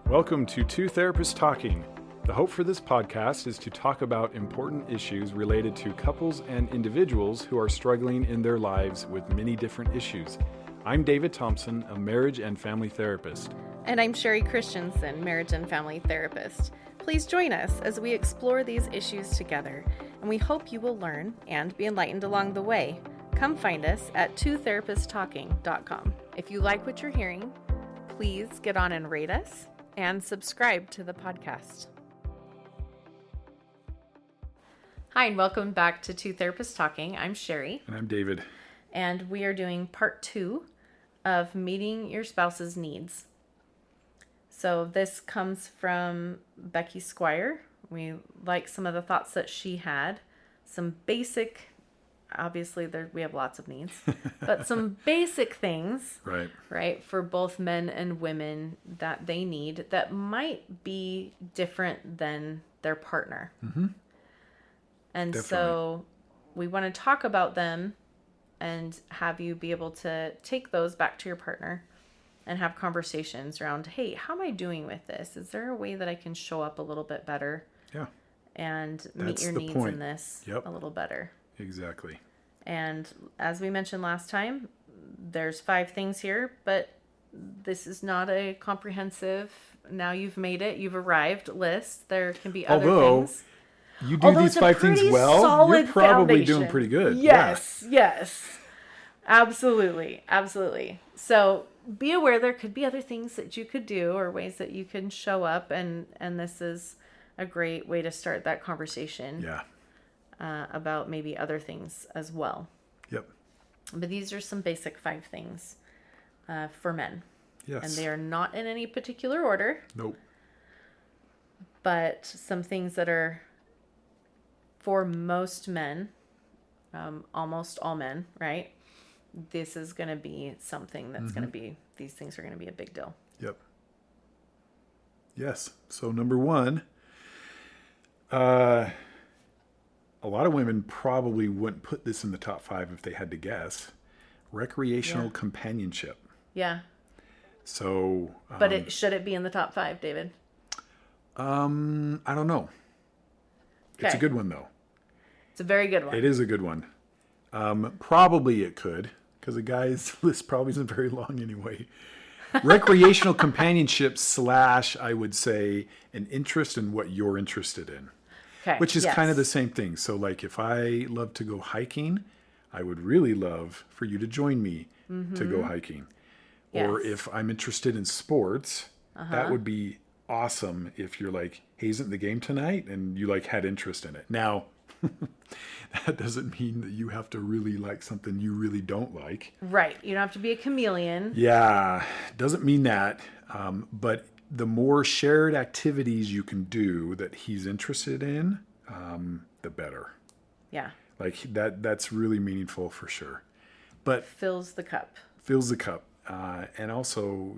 Welcome to Two Therapists Talking. The hope for this podcast is to talk about important issues related to couples and individuals who are struggling in their lives with many different issues. I'm David Thompson, a marriage and family therapist. And I'm Sherie Christensen, marriage and family therapist. Please join us as we explore these issues together, and we hope you will learn and be enlightened along the way. Come find us at twotherapisttalking.com. If you like what you're hearing, please get on and rate us and subscribe to the podcast. Hi, and welcome back to Two Therapists Talking. I'm Sherie. And I'm David. And we are doing part 2 of meeting your spouse's needs. So this comes from Becky Squire. We like some of the thoughts that she had. Some basic, obviously we have lots of needs, but some basic things, right, for both men and women that they need that might be different than their partner. Mm-hmm. And Definitely. So we want to talk about them and have you be able to take those back to your partner and have conversations around, hey, how am I doing with this? Is there a way that I can show up a little bit better? Yeah. And meet your needs in this a little better. Exactly. And as we mentioned last time, there's 5 things here, but this is not a comprehensive, now you've made it, you've arrived list. There can be other things. You do these 5 things well, you're probably doing pretty good. Yes. Absolutely. So be aware there could be other things that you could do or ways that you can show up, and this is a great way to start that conversation. Yeah. About maybe other things as well. Yep. But these are some basic 5 things for men. Yes. And they are not in any particular order. Nope. But some things that are for most men, almost all men, right? This is going to be something that's going to be, these things are going to be a big deal. Yep. Yes. So number 1, a lot of women probably wouldn't put this in the top 5 if they had to guess. Recreational companionship. Yeah. So. But should it be in the top 5, David? I don't know. Okay. It's a good one, though. It's a very good one. It is a good one. Probably it could, because the guy's list probably isn't very long anyway. Recreational companionship / I would say an interest in what you're interested in. Okay. Which is kind of the same thing. So like if I love to go hiking, I would really love for you to join me to go hiking. Yes. Or if I'm interested in sports, that would be awesome if you're like, hey, isn't the game tonight? And you like had interest in it. Now, that doesn't mean that you have to really like something you really don't like. Right. You don't have to be a chameleon. Yeah. Doesn't mean that. But the more shared activities you can do that he's interested in, the better. Yeah. Like that's really meaningful for sure. But fills the cup. And also,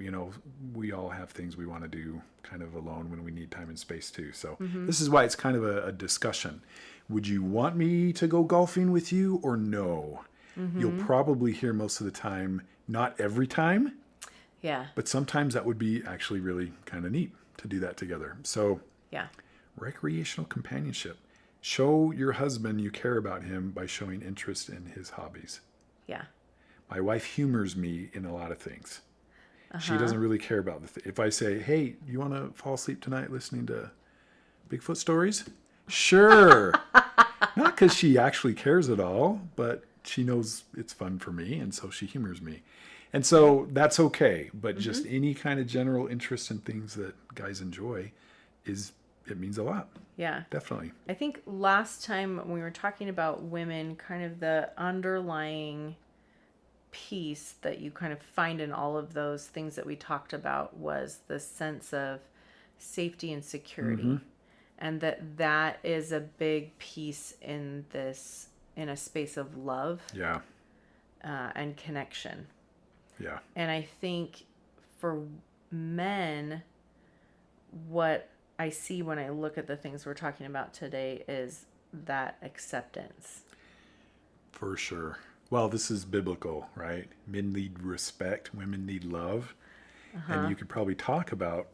we all have things we want to do kind of alone when we need time and space too. So this is why it's kind of a discussion. Would you want me to go golfing with you or no? You'll probably hear most of the time, not every time. Yeah. But sometimes that would be actually really kind of neat to do that together. So, recreational companionship. Show your husband you care about him by showing interest in his hobbies. Yeah. My wife humors me in a lot of things. She doesn't really care about if I say, hey, you want to fall asleep tonight listening to Bigfoot stories? Sure. Not because she actually cares at all, but she knows it's fun for me, and so she humors me. And so that's okay, but just any kind of general interest in things that guys enjoy it means a lot. Yeah. Definitely. I think last time when we were talking about women, kind of the underlying piece that you kind of find in all of those things that we talked about was the sense of safety and security. And that is a big piece in a space of love. Yeah. And connection. Yeah. And I think for men, what I see when I look at the things we're talking about today is that acceptance. For sure. Well, this is biblical, right? Men need respect, women need love. And you could probably talk about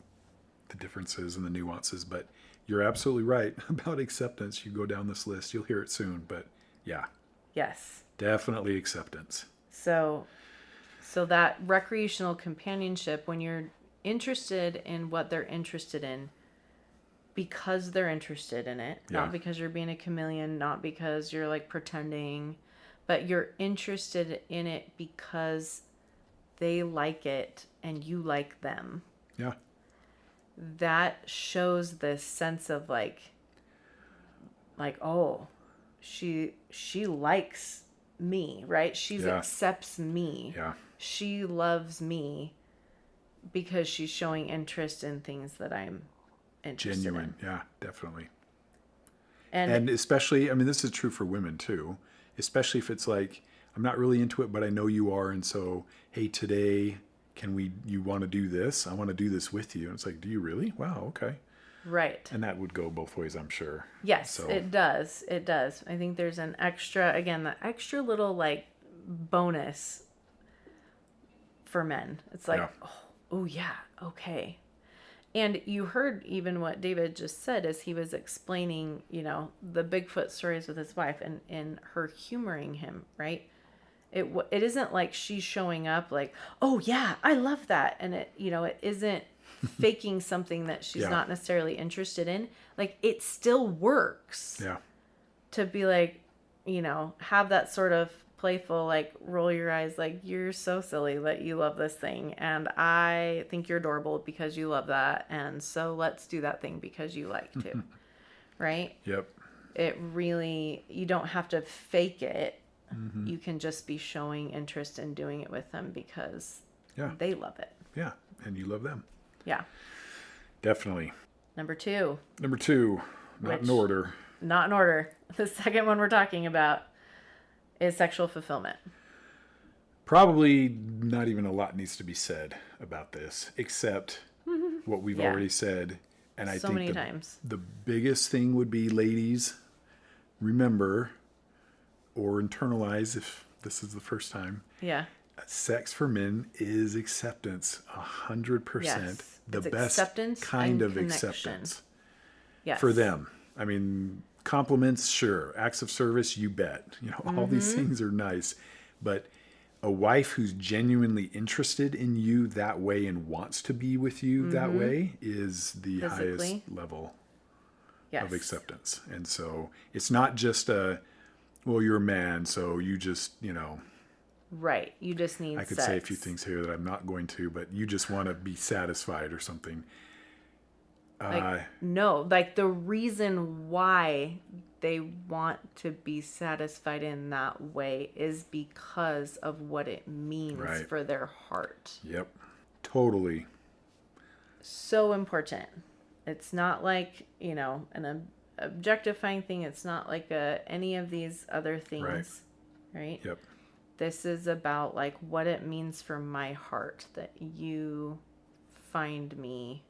the differences and the nuances. But you're absolutely right about acceptance. You go down this list, you'll hear it soon. But yeah, Yes. definitely acceptance. So that recreational companionship, when you're interested in what they're interested in, because they're interested in it, Yeah. not because you're being a chameleon, not because you're like pretending, but you're interested in it because they like it and you like them. Yeah. That shows this sense of like, oh, she likes me, right? She Yeah. accepts me. Yeah. She loves me because she's showing interest in things that I'm interested Genuine. in. Yeah, definitely. And And especially, I mean, this is true for women too, especially if it's like, I'm not really into it, but I know you are. And so, hey, today, you want to do this? I want to do this with you. And it's like, do you really? Wow. Okay. right. And that would go both ways, I'm sure. Yes, So, it does. It does. I think there's an extra, again, the extra little like bonus for men. It's like, Yeah. oh yeah, okay. And you heard even what David just said as he was explaining, the Bigfoot stories with his wife and her humoring him, right? It isn't like she's showing up like, oh yeah, I love that. And it isn't faking something that she's Yeah. not necessarily interested in. Like it still works yeah. to be like, have that sort of playful, like roll your eyes, like you're so silly that you love this thing. And I think you're adorable because you love that. And so let's do that thing because you like to, right? Yep. It really, you don't have to fake it. Mm-hmm. You can just be showing interest in doing it with them because Yeah. they love it. Yeah. And you love them. Yeah. Definitely. Number 2. Number 2, not in order. Not in order. The second one we're talking about is sexual fulfillment. Probably not even a lot needs to be said about this, except what we've Yeah. already said. And I So think many times. the biggest thing would be, ladies, remember or internalize if this is the first time. Yeah. Sex for men is acceptance, 100%. Yes. The It's best acceptance kind and of connection. acceptance Yes. for them. I mean, compliments, sure. Acts of service, you bet. All these things are nice. But a wife who's genuinely interested in you that way and wants to be with you that way is the highest Physically. level Yes. of acceptance. And so it's not just well, you're a man, so you just, Right. You just need I could sex. say a few things here that I'm not going to, but you just want to be satisfied or something. No, like the reason why they want to be satisfied in that way is because of what it means Right. for their heart. Yep. Totally. So important. It's not like, an objectifying thing. It's not like any of these other things. Right? Yep. This is about like what it means for my heart that you find me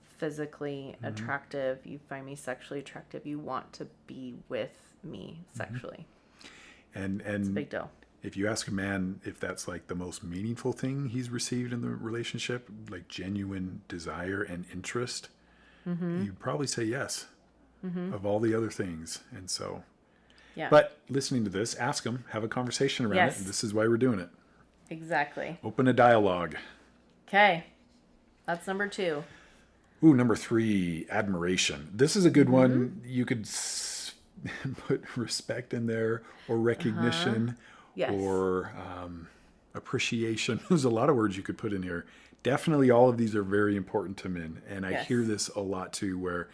physically attractive, you find me sexually attractive, you want to be with me sexually. And It's a big deal. if you ask a man if that's like the most meaningful thing he's received in the relationship, like genuine desire and interest, you'd probably say yes of all the other things. And so, Yeah. but listening to this, ask him, have a conversation around Yes. it. And this is why we're doing it. Exactly. Open a dialogue. Okay. That's number 2. Ooh, number 3, admiration. This is a good one. You could put respect in there, or recognition, Yes. or appreciation. There's a lot of words you could put in here. Definitely all of these are very important to men. And I Yes. hear this a lot too, where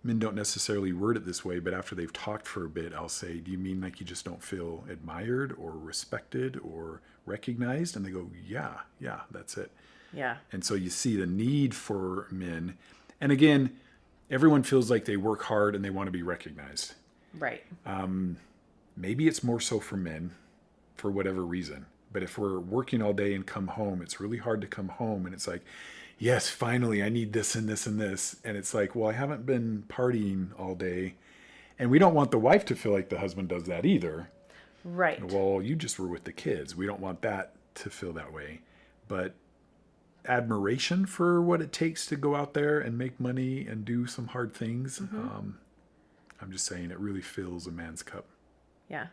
men don't necessarily word it this way, but after they've talked for a bit, I'll say, do you mean like you just don't feel admired or respected or recognized? And they go, yeah, that's it. Yeah. And so you see the need for men. And again, everyone feels like they work hard and they want to be recognized. Right. Maybe it's more so for men for whatever reason. But if we're working all day and come home, it's really hard to come home. And it's like, yes, finally, I need this and this and this. And it's like, well, I haven't been partying all day. And we don't want the wife to feel like the husband does that either. Right. Well, you just were with the kids. We don't want that to feel that way. But admiration for what it takes to go out there and make money and do some hard things. I'm just saying it really fills a man's cup. Yeah.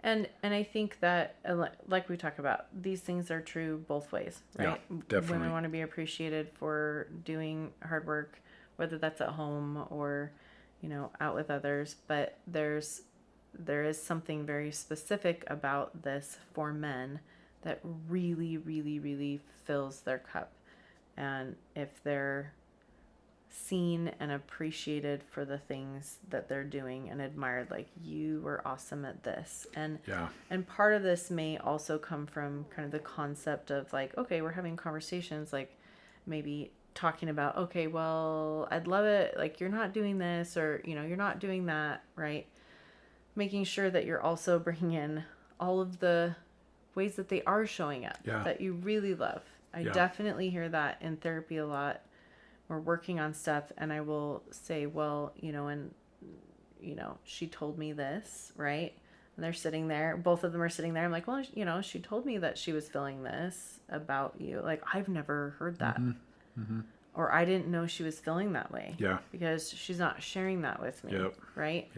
And I think that, like we talk about, these things are true both ways, right? Yeah, definitely. Women want to be appreciated for doing hard work, whether that's at home or, out with others. But there is something very specific about this for men that really, really, really fills their cup. And if they're seen and appreciated for the things that they're doing and admired, like, you were awesome at this. And part of this may also come from kind of the concept of like, okay, we're having conversations, like maybe talking about, okay, well, I'd love it, like, you're not doing this, or you're not doing that, right? Making sure that you're also bringing in all of the ways that they are showing up, that you really love. I definitely hear that in therapy a lot. We're working on stuff, and I will say, well, she told me this, right? And they're sitting there, both of them are sitting there. I'm like, well, she told me that she was feeling this about you. Like, I've never heard that. Or I didn't know she was feeling that way. Yeah. Because she's not sharing that with me. Right?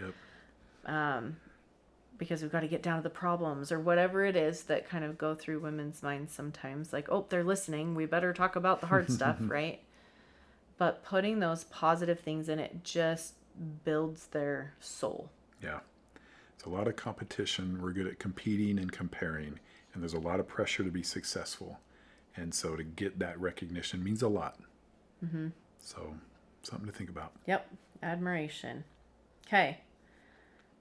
Because we've got to get down to the problems or whatever it is that kind of go through women's minds sometimes. Like, oh, they're listening. We better talk about the hard stuff, right? But putting those positive things in it just builds their soul. Yeah. It's a lot of competition. We're good at competing and comparing. And there's a lot of pressure to be successful. And so to get that recognition means a lot. So something to think about. Yep. Admiration. Okay.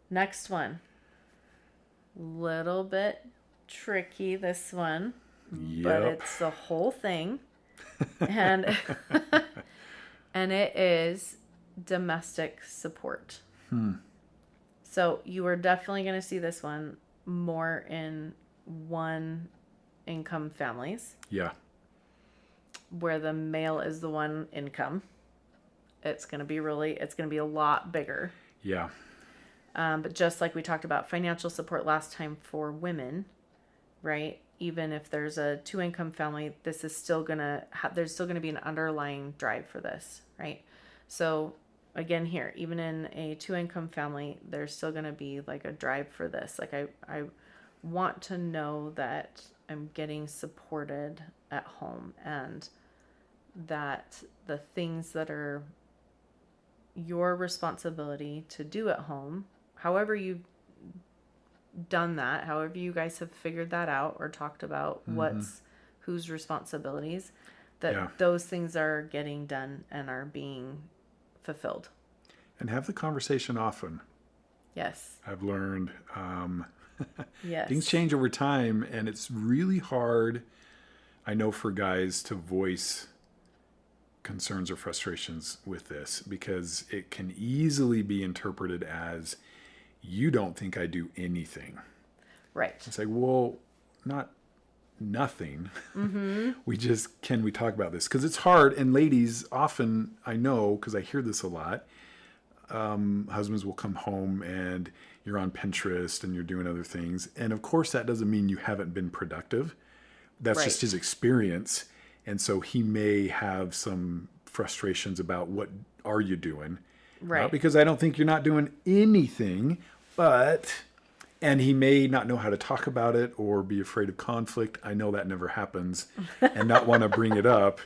Next one. Little bit tricky, this one. But it's the whole thing. And and it is domestic support. So you are definitely going to see this one more in one income families. Yeah. Where the male is the one income. It's going to be a lot bigger. Yeah. But just like we talked about financial support last time for women, right? Even if there's a 2-income family, this is still gonna there's still gonna be an underlying drive for this, right? So again, here, even in a 2-income family, there's still gonna be like a drive for this. Like, I want to know that I'm getting supported at home, and that the things that are your responsibility to do at home, however you've done that, however you guys have figured that out or talked about what's whose responsibilities, that those things are getting done and are being fulfilled. And have the conversation often. Yes. I've learned yes. Things change over time, and it's really hard, I know, for guys to voice concerns or frustrations with this, because it can easily be interpreted as, you don't think I do anything. Right. It's like, well, not nothing. We talk about this? Because it's hard. And ladies, often, I know, because I hear this a lot, husbands will come home and you're on Pinterest and you're doing other things. And of course, that doesn't mean you haven't been productive. That's just his experience. And so he may have some frustrations about, what are you doing? Right. Not because I don't think you're not doing anything, and he may not know how to talk about it or be afraid of conflict. I know that never happens, and not want to bring it up.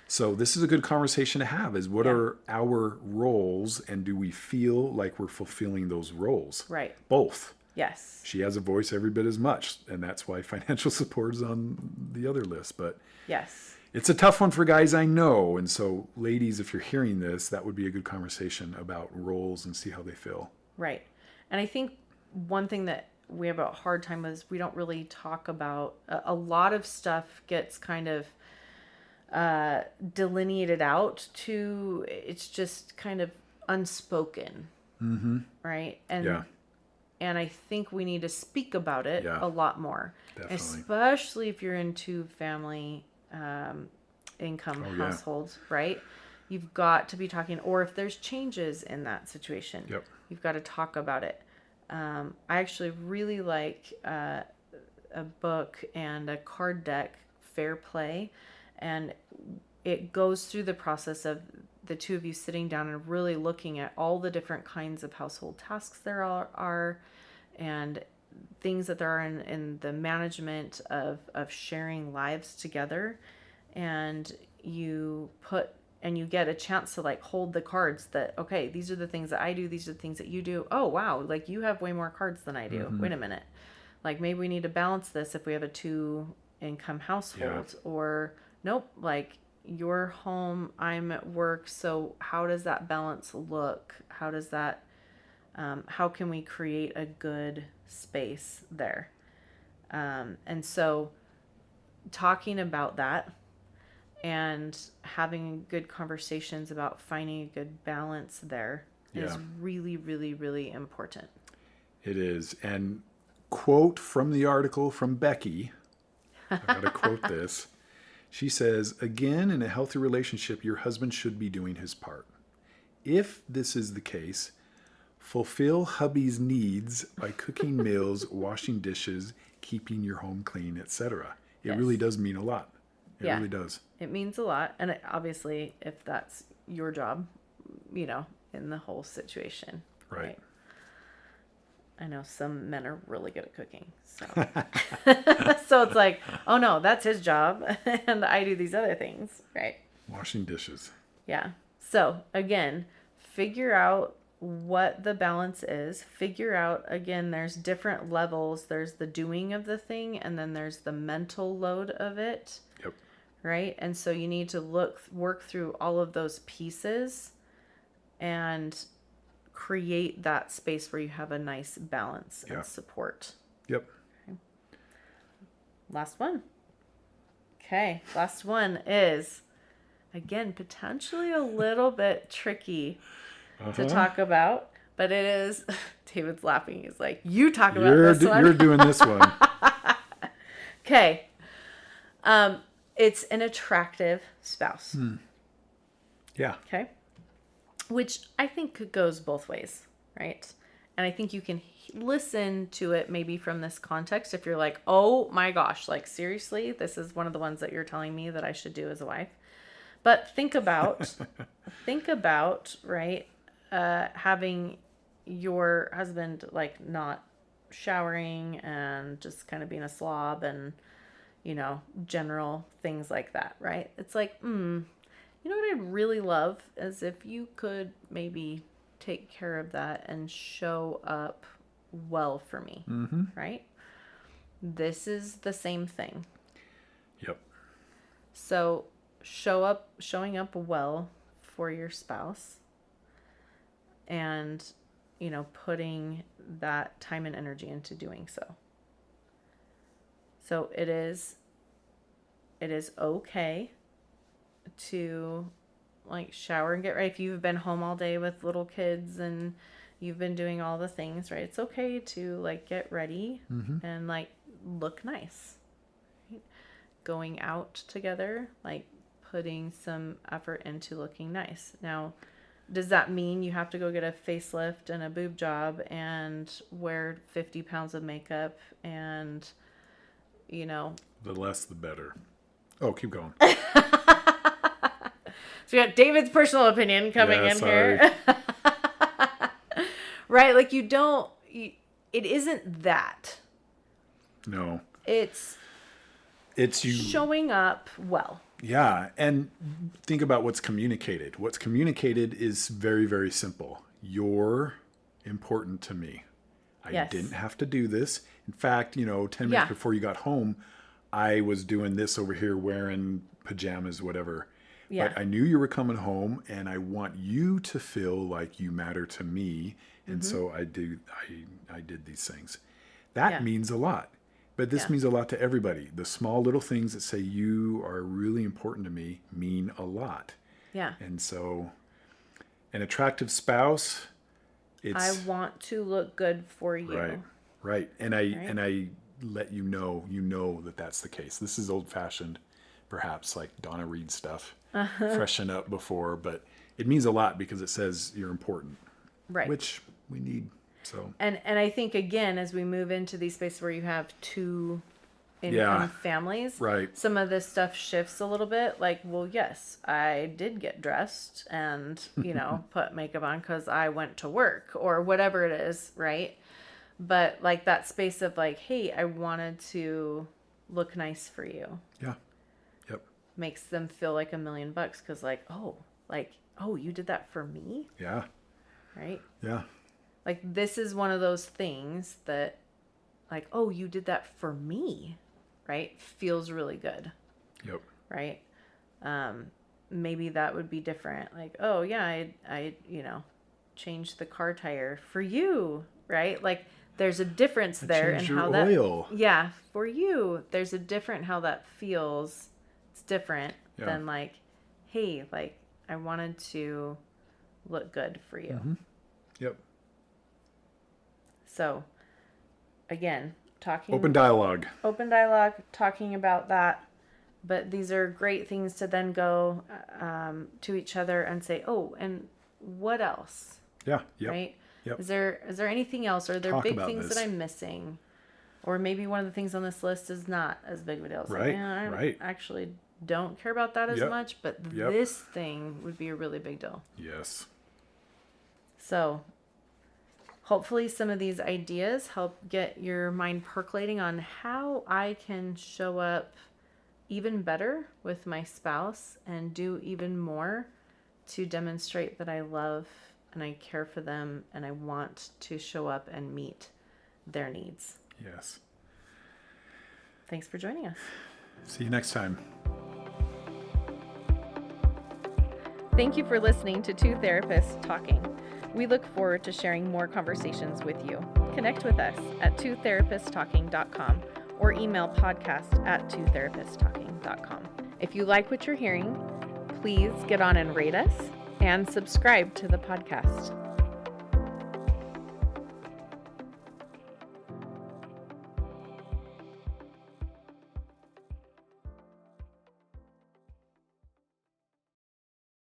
So this is a good conversation to have, is what are our roles, and do we feel like we're fulfilling those roles? Right. Both. Yes. She has a voice every bit as much, and that's why financial support is on the other list. But yes. It's a tough one for guys, I know. And so, ladies, if you're hearing this, that would be a good conversation about roles and see how they feel. Right. And I think one thing that we have a hard time with is we don't really talk about, a lot of stuff gets kind of delineated out to, it's just kind of unspoken. Right. And and I think we need to speak about it a lot more. Definitely. Especially if you're in 2-family income households, right? You've got to be talking, or if there's changes in that situation, you've got to talk about it. I actually really like a book and a card deck, Fair Play, And it goes through the process of the two of you sitting down and really looking at all the different kinds of household tasks there are and things that there are in the management of sharing lives together. And you get a chance to like hold the cards that, okay, these are the things that I do. These are the things that you do. Oh, wow. Like you have way more cards than I do. Wait a minute. Like maybe we need to balance this if we have a 2-income household, or nope, like you're home, I'm at work. So how does that balance look? How does that, how can we create a good space there? And so talking about that and having good conversations about finding a good balance there is really, really, really important. It is. And quote from the article from Becky, I gotta quote this. She says, again, in a healthy relationship, your husband should be doing his part. If this is the case, fulfill hubby's needs by cooking meals, washing dishes, keeping your home clean, etc. It really does mean a lot. It really does. It means a lot. And obviously, if that's your job, in the whole situation. Right. I know some men are really good at cooking. So, so it's like, oh no, that's his job. And I do these other things. Right. Washing dishes. Yeah. So again, figure out what the balance is. Figure out, again, there's different levels. There's the doing of the thing, and then there's the mental load of it. Yep. Right. And so you need to work through all of those pieces and create that space where you have a nice balance and support. Yep. Okay. Last one. Okay. Last one is, again, potentially a little bit tricky to talk about, but it is, David's laughing. He's like, you talk about this one. You're doing this one. Okay. It's an attractive spouse. Yeah. Okay. Which I think goes both ways, right? And I think you can listen to it maybe from this context if you're like, oh my gosh, like seriously, this is one of the ones that you're telling me that I should do as a wife. But think about, right, having your husband like not showering and just kind of being a slob and, general things like that, right? It's like, you know what I'd really love is if you could maybe take care of that and show up well for me, right? This is the same thing. Yep. So showing up well for your spouse and, putting that time and energy into doing so. So it is okay to like shower and get ready. If you've been home all day with little kids and you've been doing all the things, right? It's okay to like get ready and like look nice. Right? Going out together, like putting some effort into looking nice. Now, does that mean you have to go get a facelift and a boob job and wear 50 pounds of makeup and, The less, the better. Oh, keep going. So we got David's personal opinion coming in here. Right? Like it isn't that. No. It's you showing up well. Yeah. And think about what's communicated. What's communicated is very, very simple. You're important to me. I didn't have to do this. In fact, 10 minutes before you got home, I was doing this over here wearing pajamas, whatever. Yeah. But I knew you were coming home and I want you to feel like you matter to me. And so I did these things. That means a lot. But this means a lot to everybody. The small little things that say you are really important to me mean a lot. Yeah. And so an attractive spouse, I want to look good for you. Right. And I let you know that that's the case. This is old fashioned, perhaps like Donna Reed stuff. Freshen up before, but it means a lot because it says you're important. Right. Which we need. So. And I think again, as we move into these spaces where you have 2 in families. Right. Some of this stuff shifts a little bit. Like, well, yes, I did get dressed and, put makeup on because I went to work or whatever it is, right? But like that space of like, hey, I wanted to look nice for you. Yeah. Yep. Makes them feel like $1,000,000 because oh, you did that for me? Yeah. Right? Yeah. Like, this is one of those things that, like, oh, you did that for me, right? Feels really good. Yep. Right? Maybe that would be different. Like, oh, yeah, I changed the car tire for you, right? Like, there's a difference there in how that... oil. Yeah, for you. There's a different how that feels. It's different than, like, hey, like, I wanted to look good for you. Mm-hmm. Yep. So, again, open dialogue, talking about that. But these are great things to then go to each other and say, oh, and what else? Yeah. Yep. Right? Yep. Is there anything else? Are there Talk big about things this. that I'm missing? Or maybe one of the things on this list is not as big of a deal. It's Right. Like, I Right. actually don't care about that as much, but this thing would be a really big deal. Yes. So hopefully some of these ideas help get your mind percolating on how I can show up even better with my spouse and do even more to demonstrate that I love and I care for them and I want to show up and meet their needs. Yes. Thanks for joining us. See you next time. Thank you for listening to Two Therapists Talking. We look forward to sharing more conversations with you. Connect with us at twotherapisttalking.com or email podcast@twotherapisttalking.com. If you like what you're hearing, please get on and rate us and subscribe to the podcast.